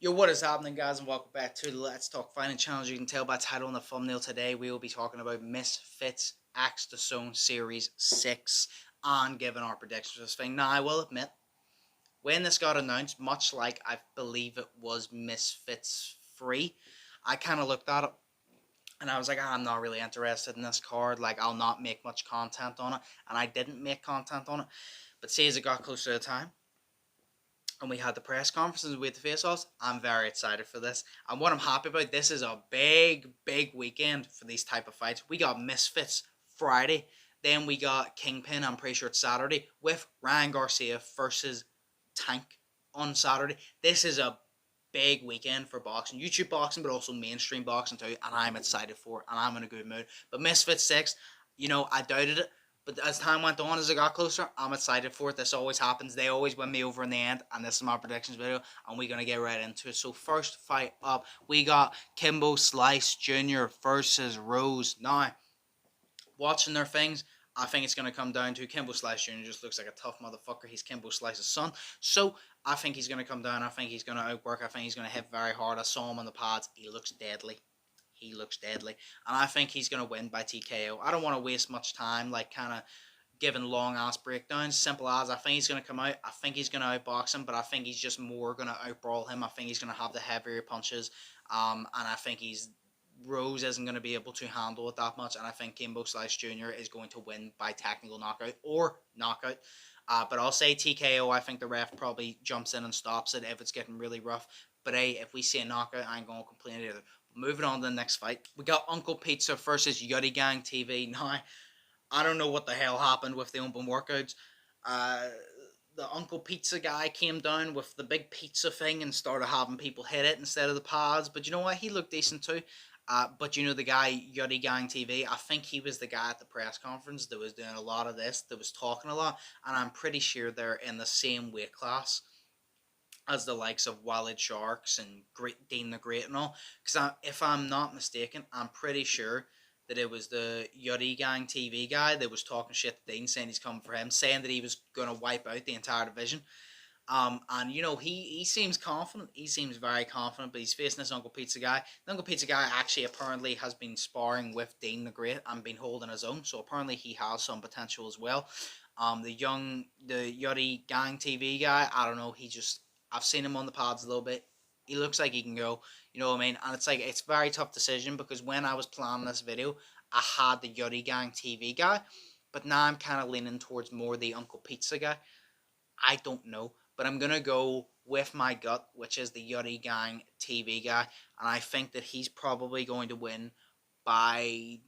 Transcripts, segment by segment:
Yo, what is happening, guys, and welcome back to the Let's Talk Fighting channel. As you can tell by the title and the thumbnail, today we will be talking about Misfits X the Zone Series 6 and giving our predictions for this thing. Now, I will admit, when this got announced, much like I believe it was Misfits 3, I kind of looked at it and I was like, I'm not really interested in this card. Like, I'll not make much content on it. And I didn't make content on it. But see, as it got closer to the time, and we had the press conferences with the face-offs, I'm very excited for this. And what I'm happy about, this is a big weekend for these type of fights. We got Misfits Friday. Then we got Kingpin, I'm pretty sure it's Saturday, with Ryan Garcia versus Tank on Saturday. This is a big weekend for boxing. YouTube boxing, but also mainstream boxing too. And I'm excited for it. And I'm in a good mood. But Misfits 6, I doubted it. But as time went on, as it got closer, I'm excited for it. This always happens. They always win me over in the end. And this is my predictions video. And we're going to get right into it. So first fight up, we got Kimbo Slice Jr. versus Rose. Now, watching their things, I think it's going to come down to Kimbo Slice Jr. just looks like a tough motherfucker. He's Kimbo Slice's son. So I think he's going to come down. I think he's going to outwork. I think he's going to hit very hard. I saw him on the pads. He looks deadly. He looks deadly. And I think he's going to win by TKO. I don't want to waste much time, kind of giving long-ass breakdowns. Simple as, I think he's going to come out. I think he's going to outbox him, but I think he's just more going to outbrawl him. I think he's going to have the heavier punches. And I think Rose isn't going to be able to handle it that much. And I think Kimbo Slice Jr. is going to win by technical knockout or knockout. But I'll say TKO. I think the ref probably jumps in and stops it if it's getting really rough. But hey, if we see a knockout, I ain't going to complain either. Moving on to the next fight, we got Uncle Pizza versus Yuddy Gang TV. Now, I don't know what the hell happened with the open workouts. The Uncle Pizza guy came down with the big pizza thing and started having people hit it instead of the pads. But you know what? He looked decent too. But the guy, Yuddy Gang TV, I think he was the guy at the press conference that was doing a lot of this, that was talking a lot. And I'm pretty sure they're in the same weight class as the likes of Walid Sharks and Dean the Great and all. Because if I'm not mistaken, I'm pretty sure that it was the Yuddy Gang TV guy that was talking shit to Dean, saying he's coming for him, saying that he was going to wipe out the entire division. And he seems confident. He seems very confident, but he's facing this Uncle Pizza guy. The Uncle Pizza guy actually apparently has been sparring with Dean the Great and been holding his own, so apparently he has some potential as well. The Yuddy Gang TV guy, I don't know, I've seen him on the pads a little bit. He looks like he can go, you know what I mean? And it's a very tough decision because when I was planning this video, I had the Yuddy Gang TV guy, but now I'm kind of leaning towards more the Uncle Pizza guy. I don't know, but I'm going to go with my gut, which is the Yuddy Gang TV guy, and I think that he's probably going to win by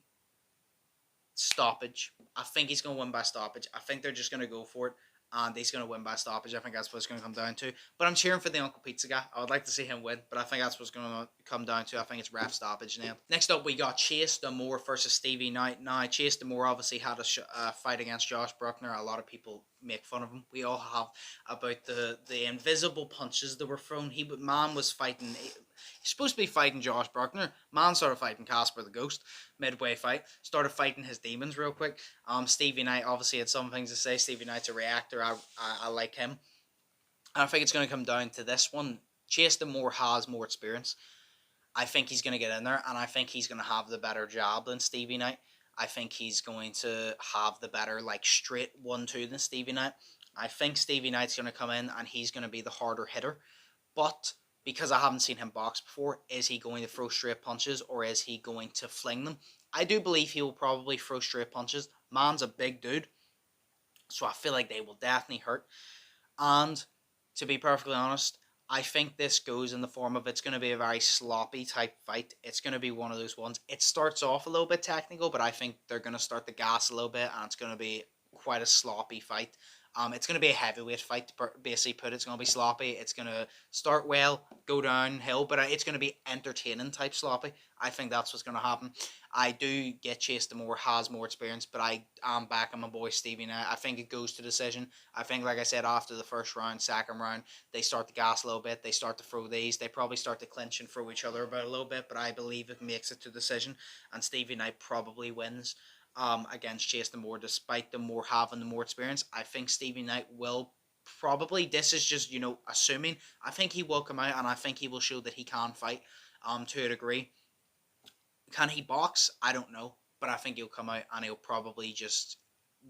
stoppage. I think he's going to win by stoppage. I think they're just going to go for it, and he's going to win by stoppage. I think that's what it's going to come down to. But I'm cheering for the Uncle Pizza guy. I would like to see him win, but I think that's what's going to come down to. I think it's ref stoppage now. Next up, we got Chase Damore versus Stevie Knight. Now, Chase Damore obviously had a fight against Josh Bruckner. A lot of people make fun of him. We all have about the invisible punches that were thrown. Man was fighting. He's supposed to be fighting Josh Bruckner. Man started fighting Casper the Ghost midway fight. Started fighting his demons real quick. Stevie Knight obviously had some things to say. Stevie Knight's a reactor. I like him. I think it's going to come down to this one. Chase Damore has more experience. I think he's going to get in there, and I think he's going to have the better job than Stevie Knight. I think he's going to have the better, straight 1-2 than Stevie Knight. I think Stevie Knight's going to come in, and he's going to be the harder hitter. But because I haven't seen him box before, is he going to throw straight punches, or is he going to fling them? I do believe he will probably throw straight punches. Man's a big dude, so I feel like they will definitely hurt. And to be perfectly honest, I think this goes in the form of it's going to be a very sloppy type fight. It's going to be one of those ones. It starts off a little bit technical, but I think they're going to start the gas a little bit, and it's going to be quite a sloppy fight. It's going to be a heavyweight fight, to basically put it. It's going to be sloppy. It's going to start well, go downhill, but it's going to be entertaining type sloppy. I think that's what's going to happen. I do get Chase Damore has more experience, but I am backing my boy Stevie now. I think it goes to decision. I think, like I said, after the first round, second round, they start to gas a little bit. They start to throw these. They probably start to clinch and throw each other about a little bit, but I believe it makes it to decision, and Stevie Knight probably wins against Chase Damore, despite Damore having the more experience. I think Stevie Knight will probably, this is just, assuming. I think he will come out, and I think he will show that he can fight, to a degree. Can he box? I don't know, but I think he'll come out and he'll probably just,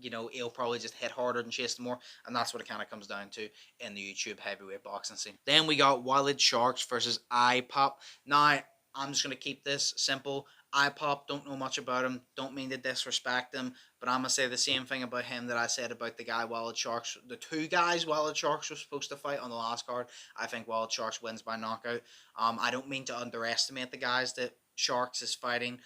hit harder and chase more, and that's what it kind of comes down to in the YouTube heavyweight boxing scene. Then we got Wild Sharks versus iPop. Now, I'm just gonna keep this simple. iPop, don't know much about him. Don't mean to disrespect him, but I'm gonna say the same thing about him that I said about the guy Wild Sharks. The two guys Wild Sharks were supposed to fight on the last card. I think Wild Sharks wins by knockout. I don't mean to underestimate the guys that Sharks is fighting.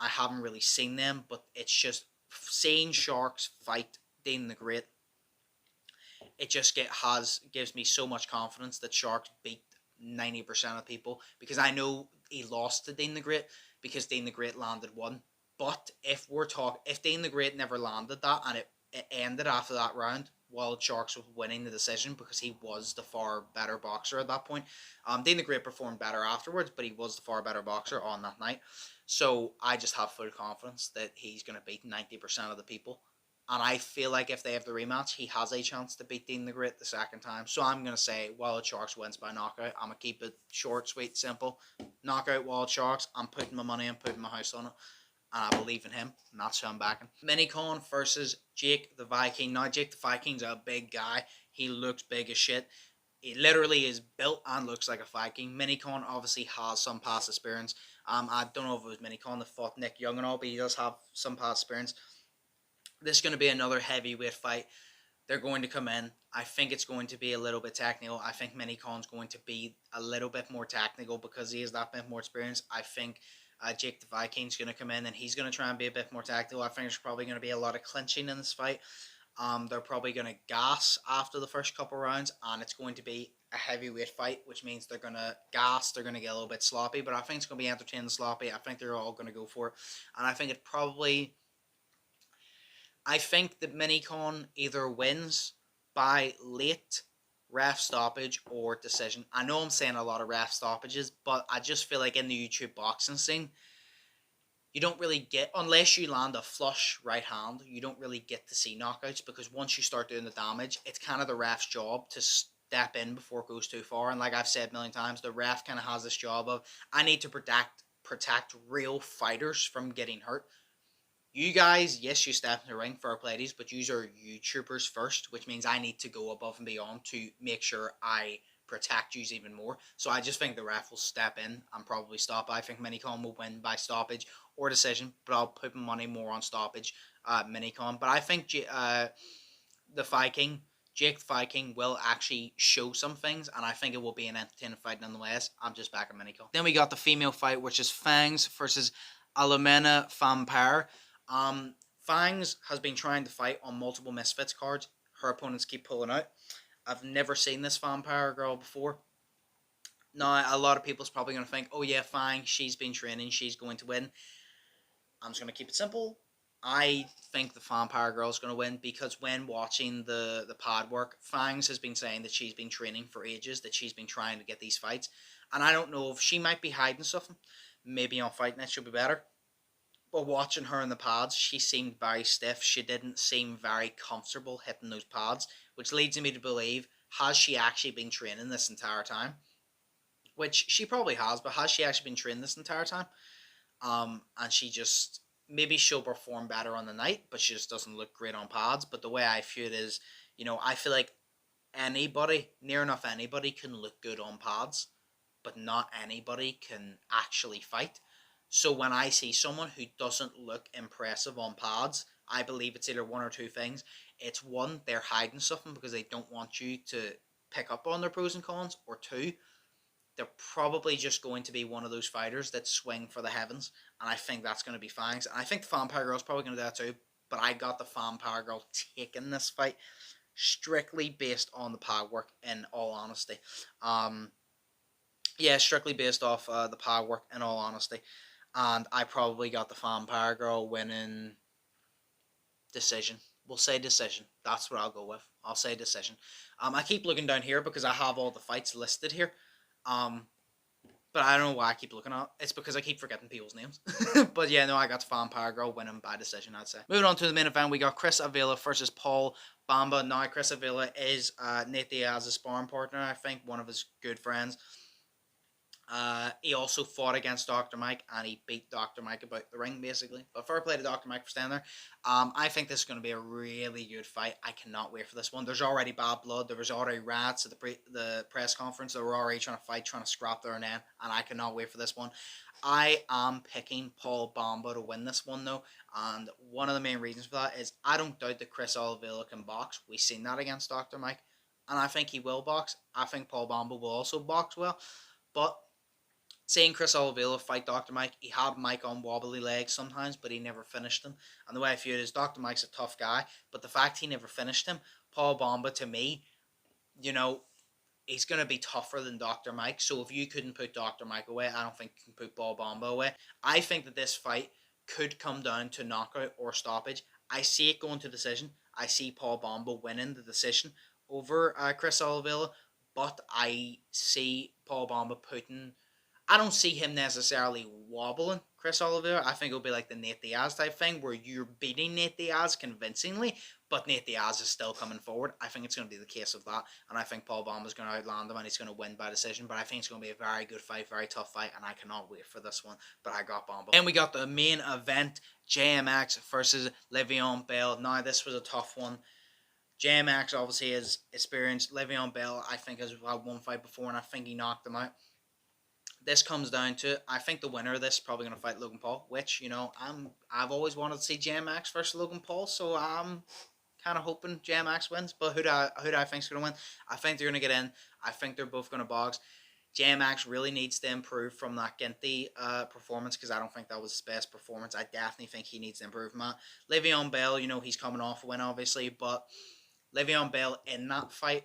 I haven't really seen them, but it's just seeing Sharks fight Dane the Great. It just gives me so much confidence that Sharks beat 90% of people, because I know he lost to Dane the Great because Dane the Great landed one. But if Dane the Great never landed that and it ended after that round, Wild Sharks was winning the decision because he was the far better boxer at that point. Dane the Great performed better afterwards, but he was the far better boxer on that night. So I just have full confidence that he's going to beat 90% of the people. And I feel like if they have the rematch, he has a chance to beat Dean the Great the second time. So I'm going to say Wild Sharks wins by knockout. I'm going to keep it short, sweet, simple. Knockout Wild Sharks. I'm putting my money, I'm putting my house on it. And I believe in him. And that's who I'm backing. Minicon versus Jake the Viking. Now, Jake the Viking's a big guy. He looks big as shit. He literally is built and looks like a Viking. Minicon obviously has some past experience. I don't know if it was Minicon that fought Nick Young and all, but he does have some past experience. This is going to be another heavyweight fight. They're going to come in. I think it's going to be a little bit technical. I think Minicon's going to be a little bit more technical because he has that bit more experience. I think Jake the Viking's going to come in and he's going to try and be a bit more tactical. I think there's probably going to be a lot of clinching in this fight. They're probably going to gas after the first couple rounds, and it's going to be a heavyweight fight, which means they're going to gas, they're going to get a little bit sloppy, but I think it's going to be entertaining sloppy. I think they're all going to go for it, and I think that Minicon either wins by late ref stoppage or decision. I know I'm saying a lot of ref stoppages, but I just feel like in the YouTube boxing scene, you don't really get, unless you land a flush right hand, you don't really get to see knockouts, because once you start doing the damage, it's kind of the ref's job to step in before it goes too far. And like I've said a million times, the ref kind of has this job of, I need to protect real fighters from getting hurt. You guys, yes, you step in the ring, fair play these, but you are YouTubers first, which means I need to go above and beyond to make sure I protect you even more. So I just think the ref will step in and probably stop. I think Minicon will win by stoppage or decision, but I'll put my money more on stoppage, Minicon. But I think the Viking, Jake the Viking, will actually show some things, and I think it will be an entertaining fight nonetheless. I'm just backing Minicon. Then we got the female fight, which is Fangs versus Alumena Vampire. Fangs has been trying to fight on multiple Misfits cards. Her opponents keep pulling out. I've never seen this vampire girl before. Now, a lot of people's probably going to think, oh yeah, Fangs, she's been training, she's going to win. I'm just going to keep it simple. I think the vampire girl is going to win, because when watching the pod work, Fangs has been saying that she's been training for ages, that she's been trying to get these fights. And I don't know if she might be hiding something. Maybe on Fight Night she'll be better. But watching her in the pads, she seemed very stiff. She didn't seem very comfortable hitting those pads, which leads me to believe, has she actually been training this entire time? Which she probably has, but has she actually been training this entire time? And she just, maybe she'll perform better on the night, but she just doesn't look great on pads. But the way I feel it is, I feel like near enough anybody can look good on pads, but not anybody can actually fight. So when I see someone who doesn't look impressive on pads, I believe it's either one or two things. It's one, they're hiding something because they don't want you to pick up on their pros and cons, or two, they're probably just going to be one of those fighters that swing for the heavens, and I think that's going to be Fangs. And I think the Vampire Girl's probably going to do that too, but I got the Vampire Girl taking this fight strictly based on the pad work, in all honesty. Strictly based off the pad work, in all honesty. And I probably got the Vampire Girl winning decision. We'll say decision. That's what I'll go with. I'll say decision. I keep looking down here because I have all the fights listed here. But I don't know why I keep looking at it. It's because I keep forgetting people's names. But yeah, no, I got Vampire Girl winning by decision, I'd say. Moving on to the main event, we got Chris Avila versus Paul Bamba. Now, Chris Avila is Nate Diaz's sparring partner, I think, one of his good friends. He also fought against Dr. Mike, and he beat Dr. Mike about the ring, basically. But fair play to Dr. Mike for staying there. I think this is going to be a really good fight. I cannot wait for this one. There's already bad blood. There was already rats at the press conference. They were already trying to fight, trying to scrap their name, and I cannot wait for this one. I am picking Paul Bamba to win this one, though, and one of the main reasons for that is I don't doubt that Chris Oliveira can box. We've seen that against Dr. Mike, and I think he will box. I think Paul Bamba will also box well, but seeing Chris Oliveira fight Dr. Mike, he had Mike on wobbly legs sometimes, but he never finished him. And the way I feel it is Dr. Mike's a tough guy, but the fact he never finished him, Paul Bamba, to me, you know, he's going to be tougher than Dr. Mike. So if you couldn't put Dr. Mike away, I don't think you can put Paul Bamba away. I think that this fight could come down to knockout or stoppage. I see it going to decision. I see Paul Bamba winning the decision over Chris Oliveira, but I see Paul Bamba putting... I don't see him necessarily wobbling Chris Oliveira. I think it'll be like the Nate Diaz type thing where you're beating Nate Diaz convincingly, but Nate Diaz is still coming forward. I think it's going to be the case of that, and I think Paul Bamba is going to outland him and he's going to win by decision, but I think it's going to be a very good fight, very tough fight, and I cannot wait for this one, but I got Bamba. And we got the main event, JMX versus Le'Veon Bell. Now, this was a tough one. JMX obviously has experienced. Le'Veon Bell, I think, has had one fight before, and I think he knocked him out. This comes down to, I think the winner of this is probably going to fight Logan Paul, which, you know, I've always wanted to see JMX versus Logan Paul, so I'm kind of hoping JMX wins. But who do I think is going to win? I think they're going to get in. I think they're both going to box. JMX really needs to improve from that Ginty performance, because I don't think that was his best performance. I definitely think he needs to improve from that. Le'Veon Bell, you know, he's coming off a win, obviously, but Le'Veon Bell in that fight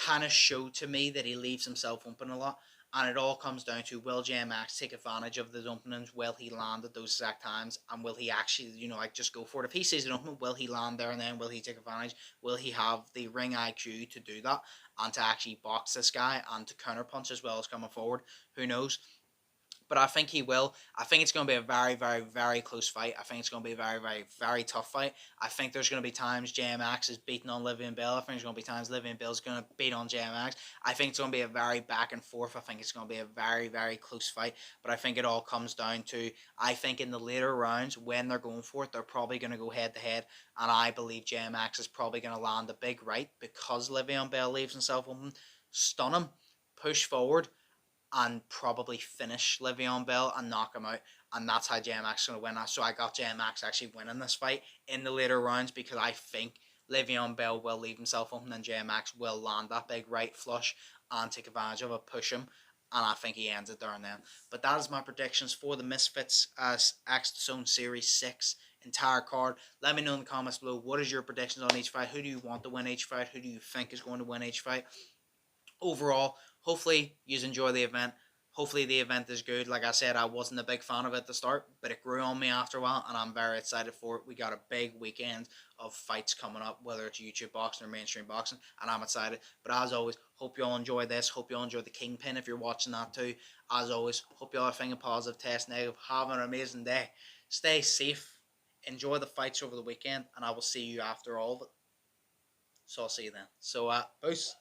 kind of showed to me that he leaves himself open a lot. And it all comes down to, will JMX take advantage of the openings? Will he land at those exact times? And will he actually, you know, like, just go for it? If he sees an opening, will he land there and then? Will he take advantage? Will he have the ring IQ to do that and to actually box this guy and to counterpunch as well as coming forward? Who knows? But I think he will. I think it's going to be a very, very, very close fight. I think it's going to be a very, very, very tough fight. I think there's going to be times JMX is beating on Le'Veon Bell. I think there's going to be times Le'Veon Bell is going to beat on JMX. I think it's going to be a very back and forth. I think it's going to be a very, very close fight. But I think it all comes down to, I think in the later rounds, when they're going for it, they're probably going to go head to head. And I believe JMX is probably going to land a big right because Le'Veon Bell leaves himself open, stun him, push forward, and probably finish Le'Veon Bell and knock him out. And that's how JMX is going to win. So I got JMX actually winning this fight in the later rounds, because I think Le'Veon Bell will leave himself open and JMX will land that big right flush and take advantage of it, push him. And I think he ends it there and then. But that is my predictions for the Misfits X Zone Series 6 entire card. Let me know in the comments below, what is your predictions on each fight? Who do you want to win each fight? Who do you think is going to win each fight? Overall, hopefully you enjoy the event. Hopefully the event is good. Like I said, I wasn't a big fan of it at the start, but it grew on me after a while, and I'm very excited for it. We got a big weekend of fights coming up, whether it's YouTube boxing or mainstream boxing, and I'm excited. But as always, hope you all enjoy this. Hope you all enjoy the Kingpin if you're watching that too. As always, hope you all are thinking positive, test negative. Have an amazing day. Stay safe. Enjoy the fights over the weekend, and I will see you after all of it. So I'll see you then. So, peace.